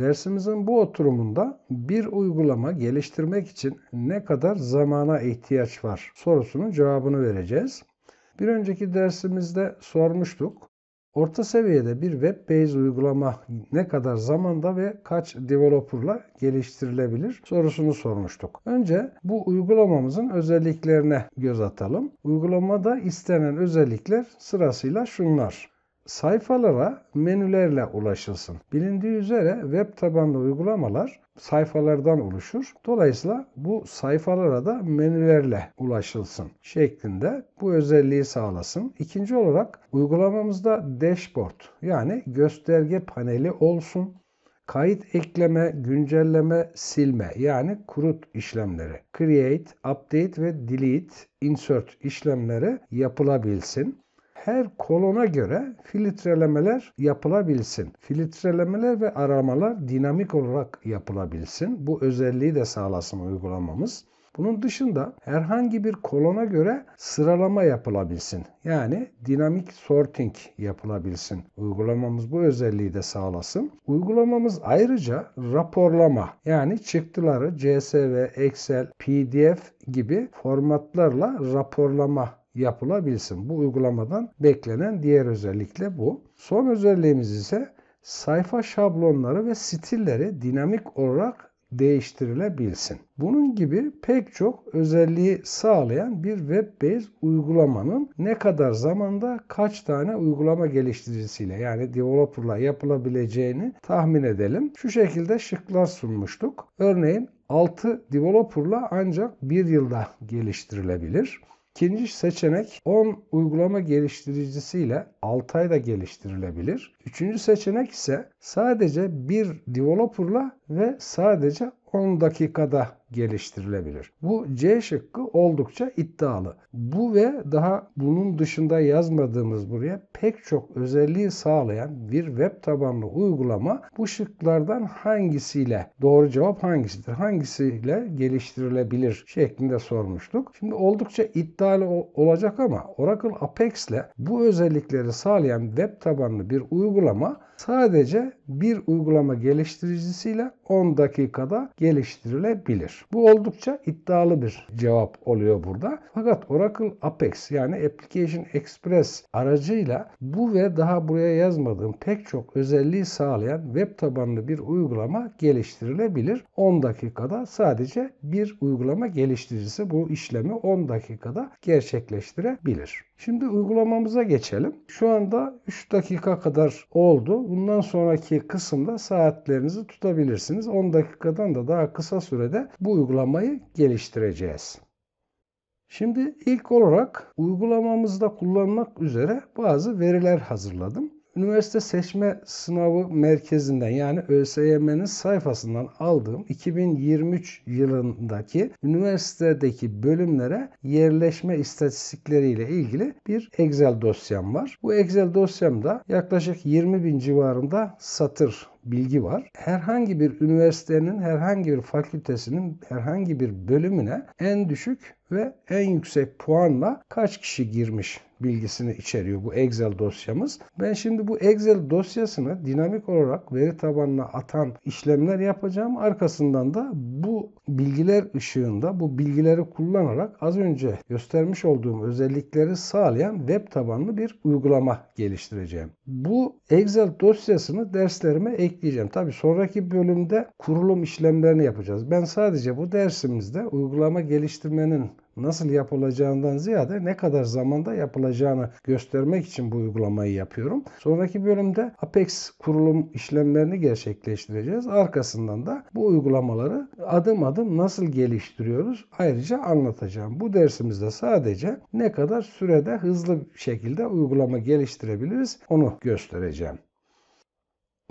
Dersimizin bu oturumunda bir uygulama geliştirmek için ne kadar zamana ihtiyaç var sorusunun cevabını vereceğiz. Bir önceki dersimizde sormuştuk. Orta seviyede bir web-based uygulama ne kadar zamanda ve kaç developer'la geliştirilebilir sorusunu sormuştuk. Önce bu uygulamamızın özelliklerine göz atalım. Uygulamada istenen özellikler sırasıyla şunlar. Sayfalara menülerle ulaşılsın. Bilindiği üzere web tabanlı uygulamalar sayfalardan oluşur. Dolayısıyla bu sayfalara da menülerle ulaşılsın şeklinde bu özelliği sağlasın. İkinci olarak uygulamamızda dashboard yani gösterge paneli olsun. Kayıt ekleme, güncelleme, silme yani CRUD işlemleri, create, update ve delete, insert işlemleri yapılabilsin. Her kolona göre filtrelemeler yapılabilsin. Filtrelemeler ve aramalar dinamik olarak yapılabilsin. Bu özelliği de sağlasın uygulamamız. Bunun dışında herhangi bir kolona göre sıralama yapılabilsin. Yani dinamik sorting yapılabilsin. Uygulamamız bu özelliği de sağlasın. Uygulamamız ayrıca raporlama yani çıktıları CSV, Excel, PDF gibi formatlarla raporlama yapılabilsin. Bu uygulamadan beklenen diğer özellik de bu. Son özelliğimiz ise sayfa şablonları ve stilleri dinamik olarak değiştirilebilsin. Bunun gibi pek çok özelliği sağlayan bir web-based uygulamanın ne kadar zamanda kaç tane uygulama geliştiricisiyle yani developer'la yapılabileceğini tahmin edelim. Şu şekilde şıklar sunmuştuk. Örneğin 6 developer'la ancak 1 yılda geliştirilebilir. İkinci seçenek 10 uygulama geliştiricisiyle 6 ayda geliştirilebilir. Üçüncü seçenek ise sadece bir developer'la ve sadece 10 dakikada geliştirilebilir. Bu C şıkkı oldukça iddialı. Bu ve daha bunun dışında yazmadığımız buraya pek çok özelliği sağlayan bir web tabanlı uygulama bu şıklardan hangisiyle doğru cevap hangisidir? Hangisiyle geliştirilebilir şeklinde sormuştuk. Şimdi oldukça iddialı olacak ama Oracle Apex ile bu özellikleri sağlayan web tabanlı bir uygulama sadece bir uygulama geliştiricisiyle 10 dakikada geliştirilebilir. Bu oldukça iddialı bir cevap oluyor burada. Fakat Oracle Apex yani Application Express aracıyla bu ve daha buraya yazmadığım pek çok özelliği sağlayan web tabanlı bir uygulama geliştirilebilir. 10 dakikada sadece bir uygulama geliştiricisi bu işlemi 10 dakikada gerçekleştirebilir. Şimdi uygulamamıza geçelim. Şu anda 3 dakika kadar oldu. Bundan sonraki kısımda saatlerinizi tutabilirsiniz. 10 dakikadan da daha kısa sürede bu uygulamayı geliştireceğiz. Şimdi ilk olarak uygulamamızda kullanmak üzere bazı veriler hazırladım. Üniversite Seçme Sınavı Merkezi'nden yani ÖSYM'nin sayfasından aldığım 2023 yılındaki üniversitedeki bölümlere yerleşme istatistikleriyle ilgili bir Excel dosyam var. Bu Excel dosyamda yaklaşık 20.000 civarında satır bilgi var. Herhangi bir üniversitenin, herhangi bir fakültesinin, herhangi bir bölümüne en düşük ve en yüksek puanla kaç kişi girmiş bilgisini içeriyor bu Excel dosyamız. Ben şimdi bu Excel dosyasını dinamik olarak veri tabanına atan işlemler yapacağım. Arkasından da bu bilgiler ışığında bu bilgileri kullanarak az önce göstermiş olduğum özellikleri sağlayan web tabanlı bir uygulama geliştireceğim. Bu Excel dosyasını derslerime ekleyeceğim. Tabii sonraki bölümde kurulum işlemlerini yapacağız. Ben sadece bu dersimizde uygulama geliştirmenin nasıl yapılacağından ziyade ne kadar zamanda yapılacağını göstermek için bu uygulamayı yapıyorum. Sonraki bölümde Apex kurulum işlemlerini gerçekleştireceğiz. Arkasından da bu uygulamaları adım adım nasıl geliştiriyoruz ayrıca anlatacağım. Bu dersimizde sadece ne kadar sürede hızlı bir şekilde uygulama geliştirebiliriz onu göstereceğim.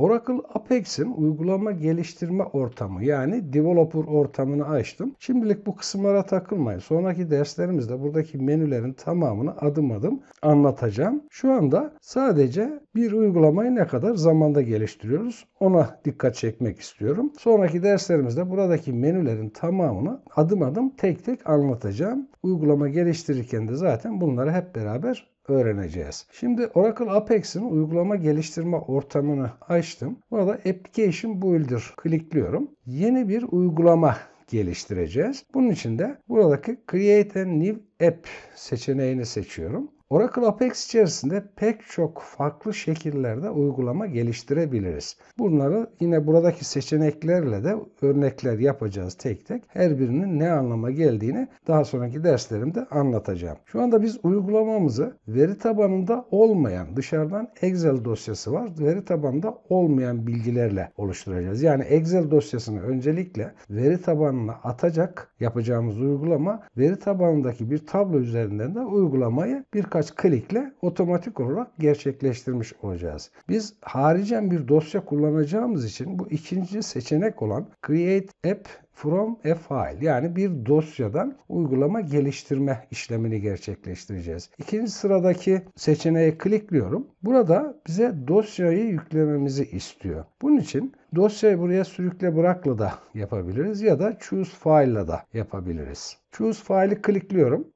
Oracle Apex'in uygulama geliştirme ortamı yani developer ortamını açtım. Şimdilik bu kısımlara takılmayın. Sonraki derslerimizde buradaki menülerin tamamını adım adım anlatacağım. Şu anda sadece bir uygulamayı ne kadar zamanda geliştiriyoruz ona dikkat çekmek istiyorum. Sonraki derslerimizde buradaki menülerin tamamını adım adım tek tek anlatacağım. Uygulama geliştirirken de zaten bunları hep beraber öğreneceğiz. Şimdi Oracle Apex'in uygulama geliştirme ortamını açtım. Burada Application Builder klikliyorum. Yeni bir uygulama geliştireceğiz. Bunun için de buradaki Create a New App seçeneğini seçiyorum. Oracle Apex içerisinde pek çok farklı şekillerde uygulama geliştirebiliriz. Bunları yine buradaki seçeneklerle de örnekler yapacağız tek tek. Her birinin ne anlama geldiğini daha sonraki derslerimde anlatacağım. Şu anda biz uygulamamızı veri tabanında olmayan, dışarıdan Excel dosyası var, veri tabanında olmayan bilgilerle oluşturacağız. Yani Excel dosyasını öncelikle veri tabanına atacak yapacağımız uygulama, veri tabanındaki bir tablo üzerinden de uygulamayı birkaç klikle otomatik olarak gerçekleştirmiş olacağız. Biz haricen bir dosya kullanacağımız için bu ikinci seçenek olan Create App from a File, yani bir dosyadan uygulama geliştirme işlemini gerçekleştireceğiz. İkinci sıradaki seçeneğe klikliyorum. Burada bize dosyayı yüklememizi istiyor. Bunun için dosyayı buraya sürükle bırakla da yapabiliriz ya da Choose File'la da yapabiliriz. Choose File'i klikliyorum.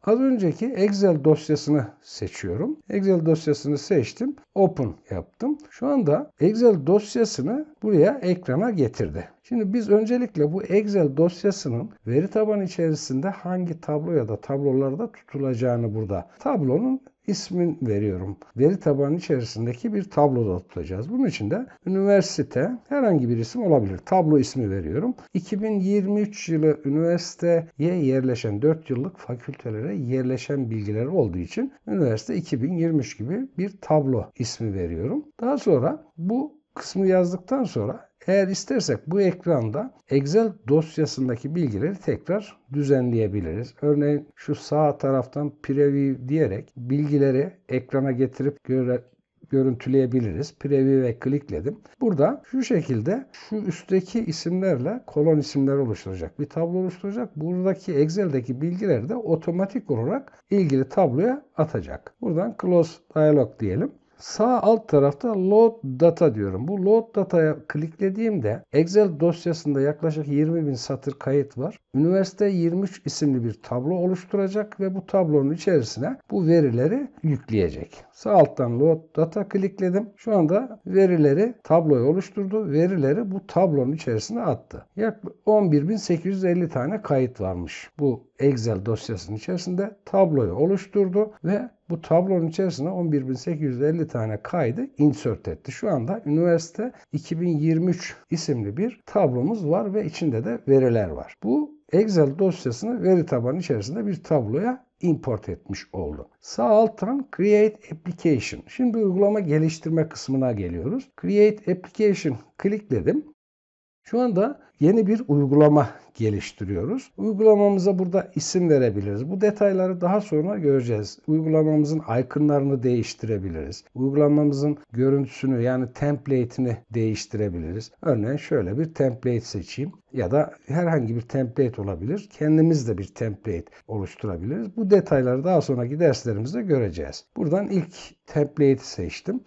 Az önceki Excel dosyasını seçiyorum. Excel dosyasını seçtim. Open yaptım. Şu anda Excel dosyasını buraya ekrana getirdi. Şimdi biz öncelikle bu Excel dosyasının veri tabanı içerisinde hangi tablo ya da tablolarda tutulacağını burada tablonun ismin veriyorum. Veri tabanı içerisindeki bir tabloda tutacağız. Bunun için de üniversite herhangi bir isim olabilir. Tablo ismi veriyorum. 2023 yılı üniversiteye yerleşen 4 yıllık fakültelere yerleşen bilgiler olduğu için üniversite 2023 gibi bir tablo ismi veriyorum. Daha sonra bu kısmı yazdıktan sonra eğer istersek bu ekranda Excel dosyasındaki bilgileri tekrar düzenleyebiliriz. Örneğin şu sağ taraftan Preview diyerek bilgileri ekrana getirip görüntüleyebiliriz. Preview'e klikledim. Burada şu şekilde şu üstteki isimlerle kolon isimler oluşturacak. Bir tablo oluşturacak. Buradaki Excel'deki bilgileri de otomatik olarak ilgili tabloya atacak. Buradan Close Dialog diyelim. Sağ alt tarafta Load Data diyorum. Bu Load Data'ya kliklediğimde Excel dosyasında yaklaşık 20.000 satır kayıt var. Üniversite 23 isimli bir tablo oluşturacak ve bu tablonun içerisine bu verileri yükleyecek. Sağ alttan Load Data klikledim. Şu anda verileri tabloyu oluşturdu. Verileri bu tablonun içerisine attı. Yaklaşık 11.850 tane kayıt varmış. Bu Excel dosyasının içerisinde tabloyu oluşturdu ve bu tablonun içerisine 11.850 tane kaydı insert etti. Şu anda üniversite 2023 isimli bir tablomuz var ve içinde de veriler var. Bu Excel dosyasını veri tabanı içerisinde bir tabloya import etmiş oldu. Sağ alttan Create Application. Şimdi uygulama geliştirme kısmına geliyoruz. Create Application klikledim. Şu anda yeni bir uygulama geliştiriyoruz. Uygulamamıza burada isim verebiliriz. Bu detayları daha sonra göreceğiz. Uygulamamızın iconlarını değiştirebiliriz. Uygulamamızın görüntüsünü yani template'ini değiştirebiliriz. Örneğin şöyle bir template seçeyim ya da herhangi bir template olabilir. Kendimiz de bir template oluşturabiliriz. Bu detayları daha sonraki derslerimizde göreceğiz. Buradan ilk template'i seçtim.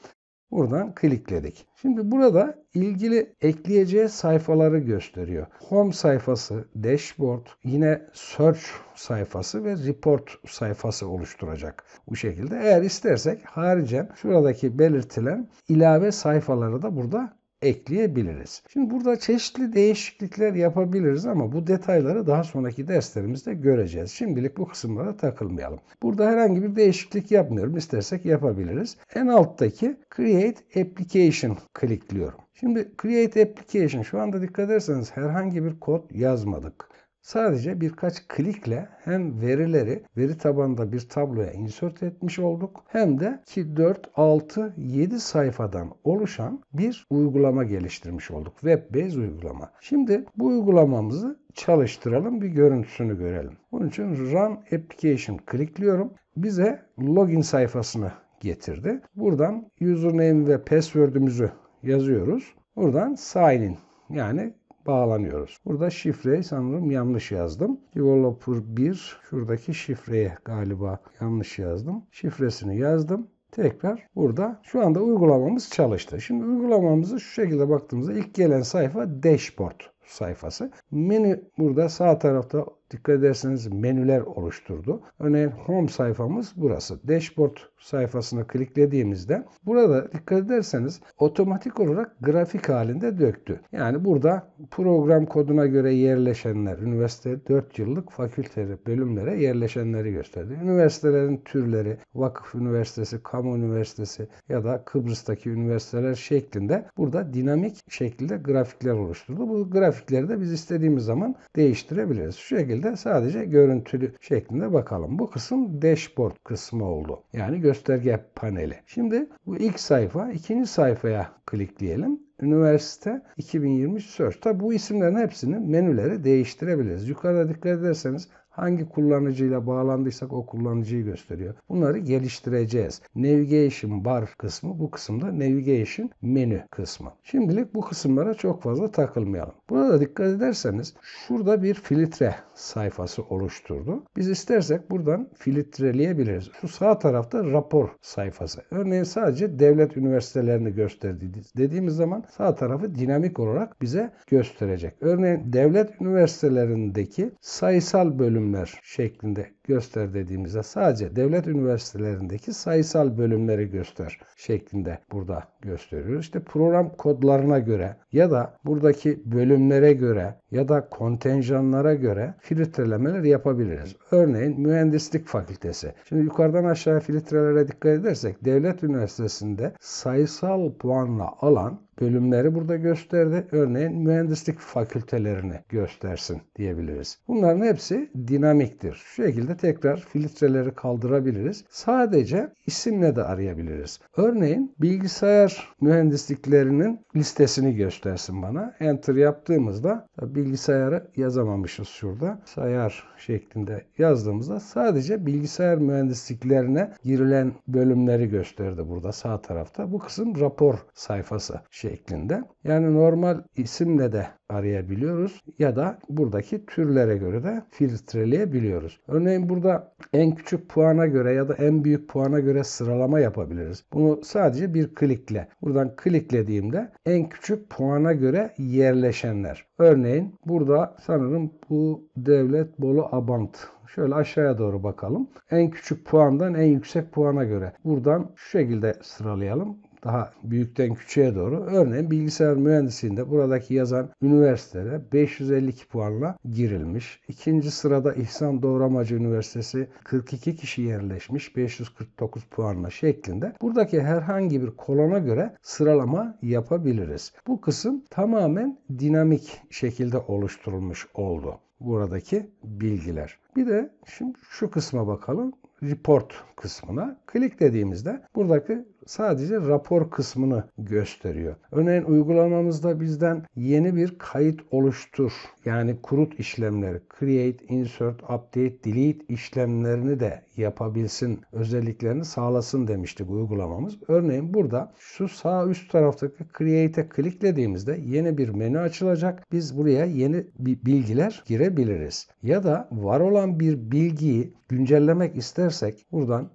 Buradan klikledik. Şimdi burada ilgili ekleyeceği sayfaları gösteriyor. Home sayfası, dashboard, yine search sayfası ve report sayfası oluşturacak. Bu şekilde. Eğer istersek haricen şuradaki belirtilen ilave sayfaları da burada ekleyebiliriz. Şimdi burada çeşitli değişiklikler yapabiliriz ama bu detayları daha sonraki derslerimizde göreceğiz. Şimdilik bu kısımlara takılmayalım. Burada herhangi bir değişiklik yapmıyorum. İstersek yapabiliriz. En alttaki Create Application klikliyorum. Şimdi Create Application, şu anda dikkat ederseniz herhangi bir kod yazmadık. Sadece birkaç klikle hem verileri veri tabanında bir tabloya insert etmiş olduk hem de 2, 4, 6, 7 sayfadan oluşan bir uygulama geliştirmiş olduk. Web-based uygulama. Şimdi bu uygulamamızı çalıştıralım, bir görüntüsünü görelim. Bunun için Run Application klikliyorum. Bize login sayfasını getirdi. Buradan username ve password'ümüzü yazıyoruz. Buradan sign in yani bağlanıyoruz. Burada şifreyi sanırım yanlış yazdım. Developer 1, şuradaki şifreyi galiba yanlış yazdım. Şifresini yazdım. Tekrar burada şu anda uygulamamız çalıştı. Şimdi uygulamamızı şu şekilde baktığımızda ilk gelen sayfa dashboard sayfası. Menü burada sağ tarafta dikkat ederseniz menüler oluşturdu. Örneğin Home sayfamız burası. Dashboard sayfasına kliklediğimizde burada dikkat ederseniz otomatik olarak grafik halinde döktü. Yani burada program koduna göre yerleşenler, üniversite 4 yıllık fakülte bölümlere yerleşenleri gösterdi. Üniversitelerin türleri, vakıf üniversitesi, kamu üniversitesi ya da Kıbrıs'taki üniversiteler şeklinde burada dinamik şekilde grafikler oluşturdu. Bu grafikleri de biz istediğimiz zaman değiştirebiliriz. Şu şekilde sadece görüntülü şeklinde bakalım. Bu kısım dashboard kısmı oldu. Yani gösterge paneli. Şimdi bu ilk sayfa, ikinci sayfaya klikleyelim. Üniversite 2020 Search. Tabi bu isimlerin hepsini menüleri değiştirebiliriz. Yukarıda dikkat ederseniz hangi kullanıcıyla bağlandıysak o kullanıcıyı gösteriyor. Bunları geliştireceğiz. Navigation bar kısmı, bu kısımda Navigation menü kısmı. Şimdilik bu kısımlara çok fazla takılmayalım. Burada dikkat ederseniz şurada bir filtre sayfası oluşturdu. Biz istersek buradan filtreleyebiliriz. Şu sağ tarafta rapor sayfası. Örneğin sadece devlet üniversitelerini gösterdi dediğimiz zaman sağ tarafı dinamik olarak bize gösterecek. Örneğin devlet üniversitelerindeki sayısal bölümler şeklinde göster dediğimizde sadece devlet üniversitelerindeki sayısal bölümleri göster şeklinde burada gösteriyoruz. İşte program kodlarına göre ya da buradaki bölümlere göre ya da kontenjanlara göre filtrelemeler yapabiliriz. Örneğin mühendislik fakültesi. Şimdi yukarıdan aşağı filtrelere dikkat edersek devlet üniversitesinde sayısal puanla alan bölümleri burada gösterdi. Örneğin mühendislik fakültelerini göstersin diyebiliriz. Bunların hepsi dinamiktir. Şu şekilde tekrar filtreleri kaldırabiliriz. Sadece isimle de arayabiliriz. Örneğin bilgisayar mühendisliklerinin listesini göstersin bana. Enter yaptığımızda bilgisayarı yazamamışız şurada. Sayar şeklinde yazdığımızda sadece bilgisayar mühendisliklerine girilen bölümleri gösterdi burada sağ tarafta. Bu kısım rapor sayfası şeklinde. Yani normal isimle de arayabiliyoruz ya da buradaki türlere göre de filtreleyebiliyoruz. Örneğin burada en küçük puana göre ya da en büyük puana göre sıralama yapabiliriz. Bunu sadece bir klikle. Buradan kliklediğimde en küçük puana göre yerleşenler. Örneğin burada sanırım bu Devlet Bolu Abant. Şöyle aşağıya doğru bakalım. En küçük puandan en yüksek puana göre. Buradan şu şekilde sıralayalım. Daha büyükten küçüğe doğru. Örneğin bilgisayar mühendisliğinde buradaki yazan üniversitede 552 puanla girilmiş. İkinci sırada İhsan Doğramacı Üniversitesi 42 kişi yerleşmiş 549 puanla şeklinde. Buradaki herhangi bir kolona göre sıralama yapabiliriz. Bu kısım tamamen dinamik şekilde oluşturulmuş oldu. Buradaki bilgiler. Bir de şimdi şu kısma bakalım. Report kısmına kliklediğimizde buradaki sadece rapor kısmını gösteriyor. Örneğin uygulamamızda bizden yeni bir kayıt oluştur, yani kurut işlemleri, create, insert, update, delete işlemlerini de yapabilsin, özelliklerini sağlasın demiştik uygulamamız. Örneğin burada şu sağ üst taraftaki create'e kliklediğimizde yeni bir menü açılacak. Biz buraya yeni bilgiler girebiliriz. Ya da var olan bir bilgiyi güncellemek istersek buradan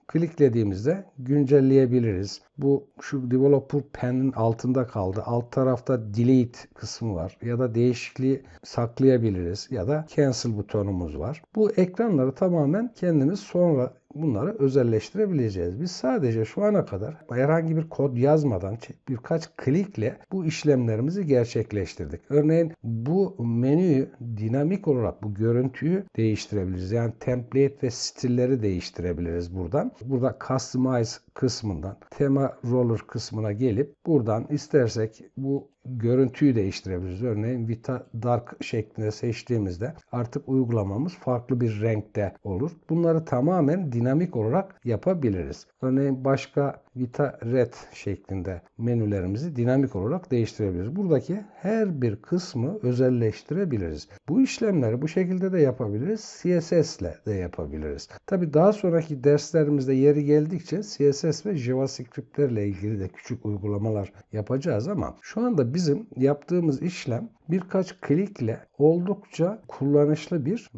kliklediğimizde güncelleyebiliriz. Bu şu developer panel'in altında kaldı. Alt tarafta delete kısmı var. Ya da değişikliği saklayabiliriz. Ya da cancel butonumuz var. Bu ekranları tamamen kendimiz sonra bunları özelleştirebileceğiz. Biz sadece şu ana kadar herhangi bir kod yazmadan birkaç klikle bu işlemlerimizi gerçekleştirdik. Örneğin bu menüyü dinamik olarak bu görüntüyü değiştirebiliriz. Yani template ve stilleri değiştirebiliriz buradan. Burada customize kısmından tema roller kısmına gelip buradan istersek bu görüntüyü değiştirebiliriz. Örneğin Vita Dark şeklinde seçtiğimizde artık uygulamamız farklı bir renkte olur. Bunları tamamen dinamik olarak yapabiliriz. Örneğin başka Vita Red şeklinde menülerimizi dinamik olarak değiştirebiliriz. Buradaki her bir kısmı özelleştirebiliriz. Bu işlemleri bu şekilde de yapabiliriz. CSS ile de yapabiliriz. Tabi daha sonraki derslerimizde yeri geldikçe CSS ve JavaScript'lerle ilgili de küçük uygulamalar yapacağız ama şu anda bizim yaptığımız işlem birkaç klikle oldukça kullanışlı bir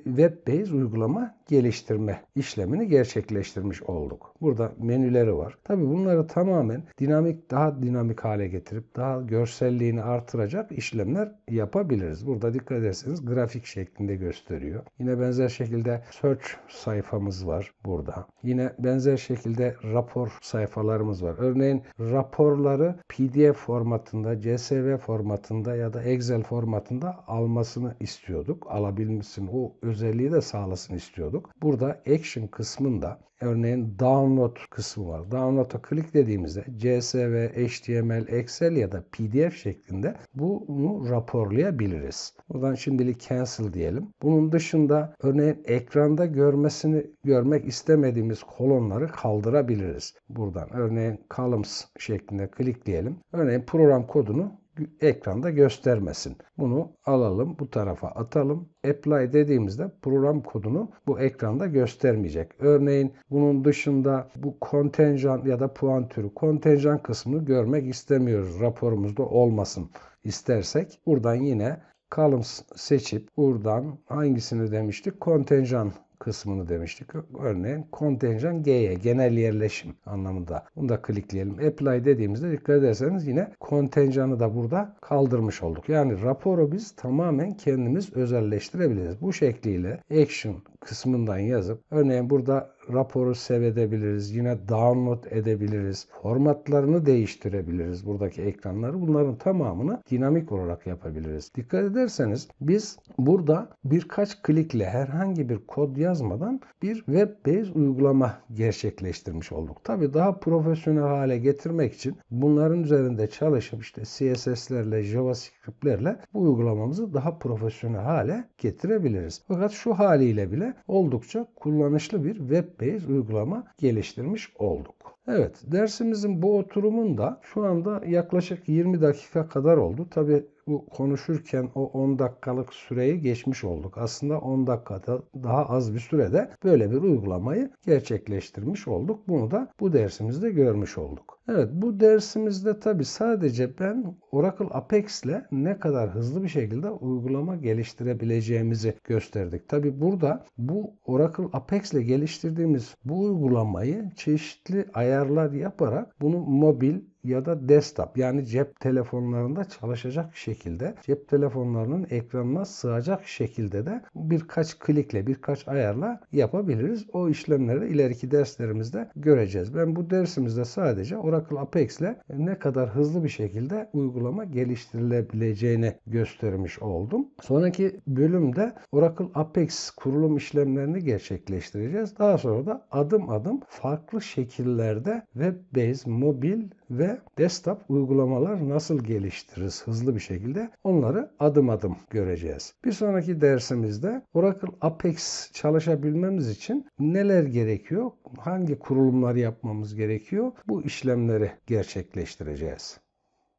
web-based uygulama geliştirme işlemini gerçekleştirmiş olduk. Burada menüleri var. Tabii bunları tamamen daha dinamik hale getirip daha görselliğini artıracak işlemler yapabiliriz. Burada dikkat ederseniz grafik şeklinde gösteriyor. Yine benzer şekilde search sayfamız var burada. Yine benzer şekilde rapor sayfalarımız var. Örneğin raporları PDF formatında, CSV formatında ya da Excel formatında almasını istiyorduk. Alabilmesini, o özelliği de sağlasın istiyorduk. Burada Action kısmında örneğin Download kısmı var. Download'a kliklediğimizde CSV, HTML, Excel ya da PDF şeklinde bunu raporlayabiliriz. Buradan şimdilik Cancel diyelim. Bunun dışında örneğin ekranda görmek istemediğimiz kolonları kaldırabiliriz. Buradan örneğin Columns şeklinde klikleyelim. Örneğin program kodunu ekranda göstermesin. Bunu alalım, bu tarafa atalım. Apply dediğimizde program kodunu bu ekranda göstermeyecek. Örneğin bunun dışında bu kontenjan ya da puan türü kontenjan kısmını görmek istemiyoruz. Raporumuzda olmasın istersek buradan yine columns seçip buradan hangisini demiştik? Kontenjan kısmını demiştik. Örneğin kontenjan G'ye, genel yerleşim anlamında. Bunu da klikleyelim. Apply dediğimizde dikkat ederseniz yine kontenjanı da burada kaldırmış olduk. Yani raporu biz tamamen kendimiz özelleştirebiliriz. Bu şekliyle Action kısmından yazıp örneğin burada raporu save edebiliriz. Yine download edebiliriz. Formatlarını değiştirebiliriz. Buradaki ekranları. Bunların tamamını dinamik olarak yapabiliriz. Dikkat ederseniz biz burada birkaç klikle herhangi bir kod yazmadan bir web-based uygulama gerçekleştirmiş olduk. Tabii daha profesyonel hale getirmek için bunların üzerinde çalışıp işte CSS'lerle, JavaScript'lerle bu uygulamamızı daha profesyonel hale getirebiliriz. Fakat şu haliyle bile oldukça kullanışlı bir web-based uygulama geliştirmiş olduk. Evet, dersimizin bu oturumunda şu anda yaklaşık 20 dakika kadar oldu. Tabii bu konuşurken o 10 dakikalık süreyi geçmiş olduk. Aslında 10 dakikada daha az bir sürede böyle bir uygulamayı gerçekleştirmiş olduk. Bunu da bu dersimizde görmüş olduk. Evet, bu dersimizde tabii sadece ben Oracle Apex ile ne kadar hızlı bir şekilde uygulama geliştirebileceğimizi gösterdik. Tabii burada bu Oracle Apex ile geliştirdiğimiz bu uygulamayı çeşitli ayarlar yaparak bunu mobil ya da desktop yani cep telefonlarında çalışacak şekilde cep telefonlarının ekranına sığacak şekilde de birkaç klikle birkaç ayarla yapabiliriz. O işlemleri ileriki derslerimizde göreceğiz. Ben bu dersimizde sadece Oracle Apex ile ne kadar hızlı bir şekilde uygulama geliştirilebileceğini göstermiş oldum. Sonraki bölümde Oracle Apex kurulum işlemlerini gerçekleştireceğiz. Daha sonra da adım adım farklı şekillerde web-based, mobil ve desktop uygulamalar nasıl geliştiririz hızlı bir şekilde onları adım adım göreceğiz. Bir sonraki dersimizde Oracle Apex çalışabilmemiz için neler gerekiyor, hangi kurulumları yapmamız gerekiyor bu işlemleri gerçekleştireceğiz.